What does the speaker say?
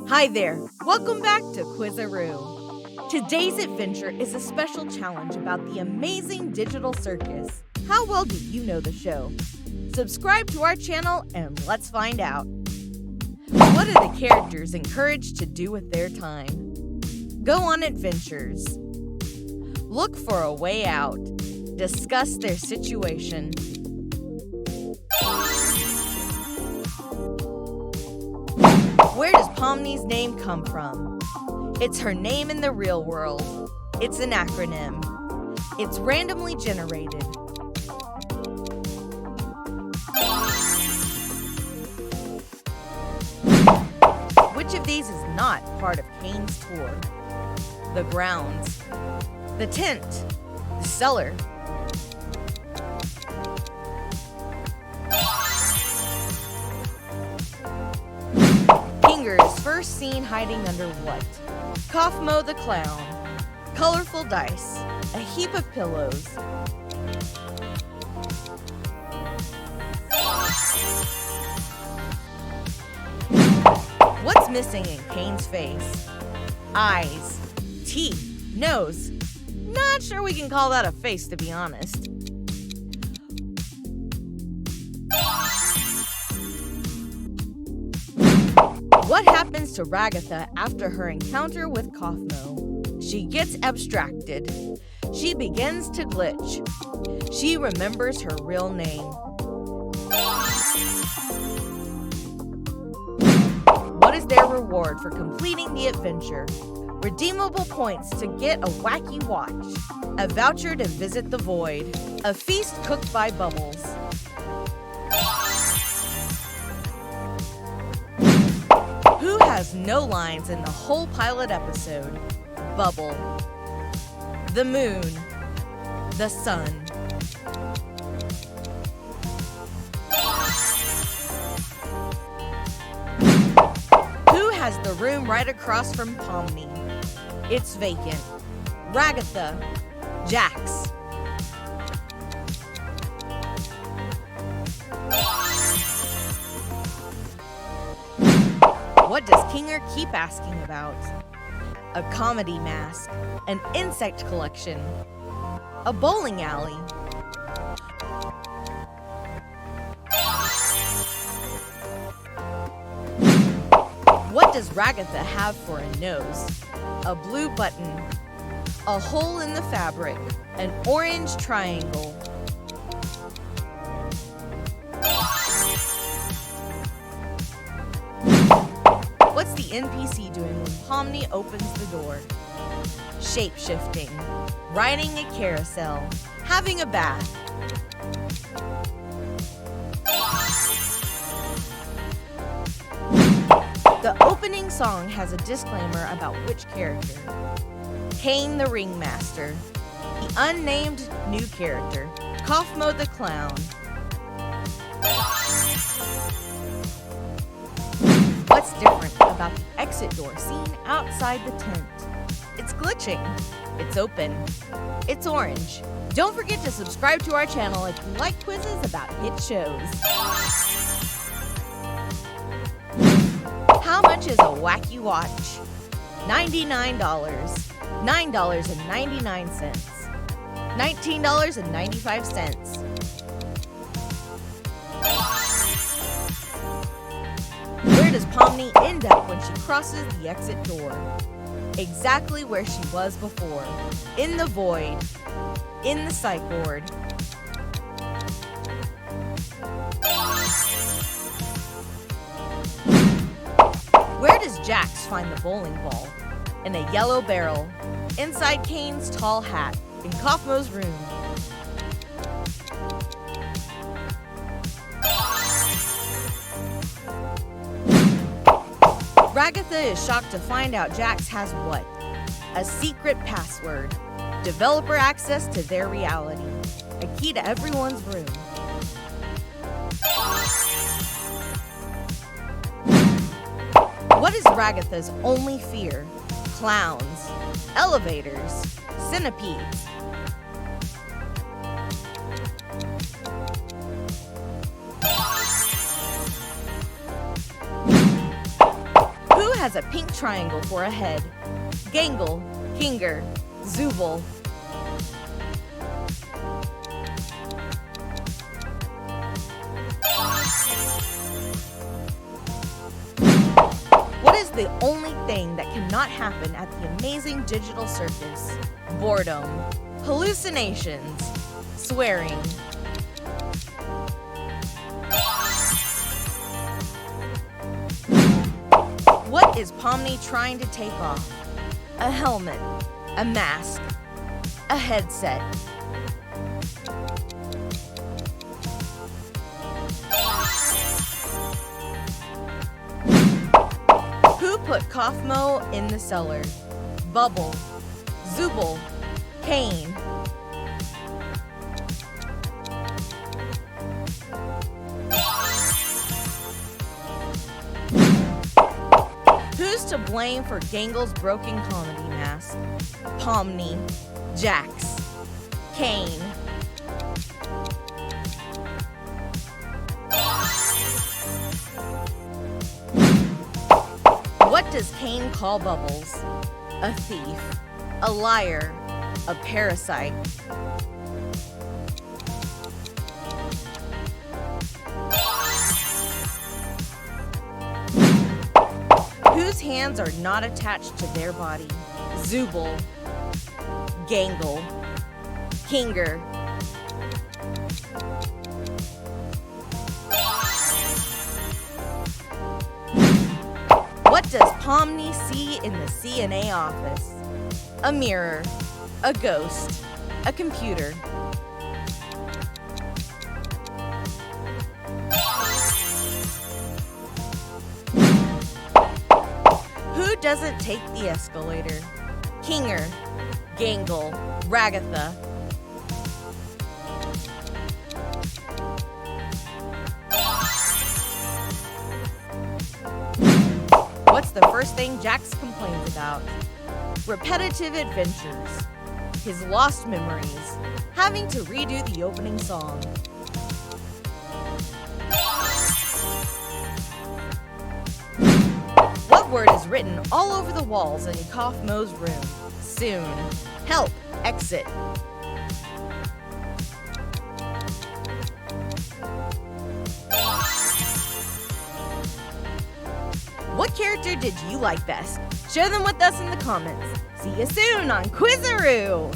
Hi there, welcome back to Quizzeroo. Today's adventure is a special challenge about the Amazing Digital Circus. How well do you know the show? Subscribe to our channel and let's find out. What are the characters encouraged to do with their time? Go on adventures. Look for a way out. Discuss their situation. Where does Pomni's name come from? It's her name in the real world. It's an acronym. It's randomly generated. Which of these is not part of Kane's tour? The grounds, the tent, the cellar. Kinger is first seen hiding under what? Kaufmo the clown, colorful dice, a heap of pillows. What's missing in Kane's face? Eyes, teeth, nose. Not sure we can call that a face, to be honest. What happens to Ragatha after her encounter with Kaufmo? She gets abstracted. She begins to glitch. She remembers her real name. What is their reward for completing the adventure? Redeemable points to get a wacky watch, a voucher to visit the void, a feast cooked by Bubbles. Who has no lines in the whole pilot episode? Bubble, the moon, the sun. Who has the room right across from Pomni? It's vacant. Ragatha, Jax. What does Kinger keep asking about? A comedy mask, an insect collection, a bowling alley. What does Ragatha have for a nose? A blue button, a hole in the fabric, an orange triangle. What's the NPC doing when Pomni opens the door? Shape-shifting, riding a carousel, having a bath. The opening song has a disclaimer about which character. Kane the Ringmaster, the unnamed new character, Kaufmo the Clown. What's different about the exit door seen outside the tent? It's glitching. It's open. It's orange. Don't forget to subscribe to our channel if you like quizzes about hit shows. How much is a wacky watch? $99, $9.99, $19.95. Where does Pomni end up when she crosses the exit door? Exactly where she was before. In the void. In the psych ward. Where does Jax find the bowling ball? In a yellow barrel. Inside Kane's tall hat. In Kaufmo's room. Ragatha is shocked to find out Jax has what? A secret password. Developer access to their reality. A key to everyone's room. What is Ragatha's only fear? Clowns, elevators, centipedes. has a pink triangle for a head? Gangle, Kinger, Zooble. What is the only thing that cannot happen at the Amazing Digital Circus? Boredom, hallucinations, swearing. What is Pomni trying to take off? A helmet, a mask, a headset. Who put Kaufmo in the cellar? Bubble, Zooble, Kane. Who's to blame for Gangle's broken comedy mask? Pomni, Jax, Kane. What does Kane call Bubbles? A thief, a liar, a parasite. Whose hands are not attached to their body? Zooble, Gangle, Kinger. What does Pomni see in the CNA office? A mirror, a ghost, a computer. Who doesn't take the escalator? Kinger, Gangle, Ragatha. What's the first thing Jax complains about? Repetitive adventures, his lost memories, having to redo the opening song. What word is written all over the walls in Kaufmo's room? Soon. Help. Exit. What character did you like best? Share them with us in the comments. See you soon on Quizzeroo!